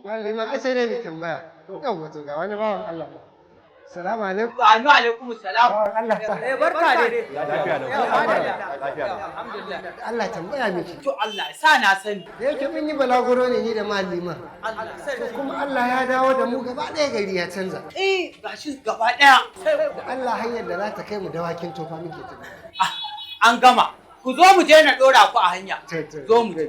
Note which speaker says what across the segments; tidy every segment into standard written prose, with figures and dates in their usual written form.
Speaker 1: Malima ai sai dai mu tambaya. Yawwa to ga wani bawan Allah. Salamu alaikum.
Speaker 2: Wa alaikum salam.
Speaker 1: Allah.
Speaker 2: Barka dai.
Speaker 3: Lafiya lau. Lafiya lau.
Speaker 2: Alhamdulillah.
Speaker 1: Allah tambaya miki.
Speaker 2: To Allah ya sa na sani.
Speaker 1: Da yake mun yi balaguro ne ni da malima.
Speaker 2: Allah sai
Speaker 1: Kuma Allah ya dawo da mu gaba ɗaya gari ya canza.
Speaker 2: Gashi gaba daya.
Speaker 1: Allah hanyar da za ta kai mu dawakin tofa muke tafi.
Speaker 2: An gama. Ku zo mu je na dora ku a hanya. Zo mu je.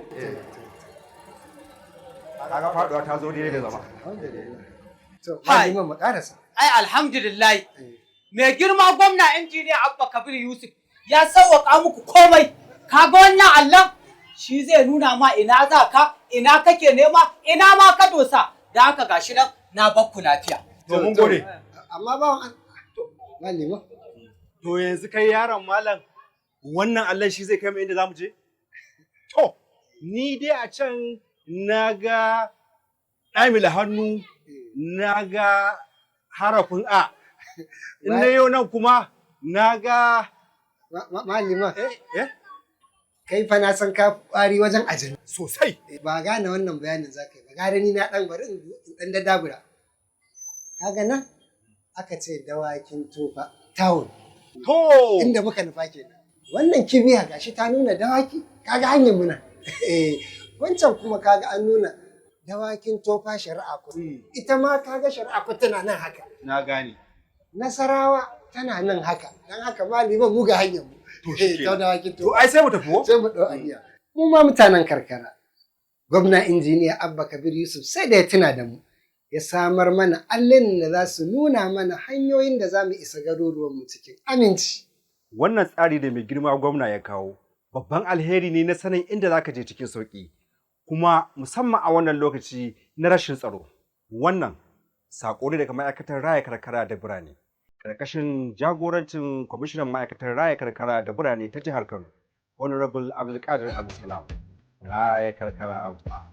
Speaker 3: Kaga faduwa ta zo daidai da zama.
Speaker 1: Alhamdulillah. To malima mu karasa.
Speaker 2: Ai alhamdulillah. Mai girma gwamna injiniya Abba Kabir Yusuf ya sauwaka muku komai. Kaga wannan Allah shi zai nuna ma ina za ka, ina kake nema, ina ma ka dosa. Da haka gashi nan na bakku lafiya.
Speaker 3: To mun gode.
Speaker 1: Amma bawan malima.
Speaker 3: To yanzu kai yaron malam wannan Allah shi zai kai mu inda zamu je? To ni dai a can naga ɗamila hannu naga harafin A. In na yau nan kuma naga
Speaker 1: malima. Kai fa na san ka ƙwari wajen ajin.
Speaker 3: Sosai.
Speaker 1: Ba gane wannan bayanin za ka yi ba. Gara ni na ɗan bari in ɗan dadabura. Kaga nan aka ce dawakin tofa town.
Speaker 3: To.
Speaker 1: Inda muka nufa kenan. Wannan kibiya gashi ta nuna dawaki. Kaga hanyar muna. Wancan kuma kaga an nuna dawakin tofa shari'a kudu. Ita ma kaga shari'a kudu tana nan haka.
Speaker 3: Na gane.
Speaker 1: Nasarawa tana nan haka. Dan haka malima mu ga hanyar mu.
Speaker 3: To shi
Speaker 1: ta dawakin
Speaker 3: To
Speaker 1: tofa.
Speaker 3: ai sai mu tafi ko?
Speaker 1: Sai mu ɗau aniya. Mu ma mutanen karkara. Gwamna injiniya Abba Kabir Yusuf sai da ya tuna da mu. Ya samar mana allin da za su nuna mana hanyoyin da za mu isa garuruwanmu cikin aminci.
Speaker 3: Wannan tsari da mai girma gwamna ya kawo babban alheri ne na sanin inda zaka je cikin sauki. Kuma musamman a wannan lokaci na rashin tsaro. Wannan saƙo ne daga ma'aikatar raya karkara da birane. Karkashin jagorancin kwamishinan ma'aikatar raya karkara da birane ta jihar Kano, Honorable Abdulkadir Abdulsalam. Raya karkara Abba.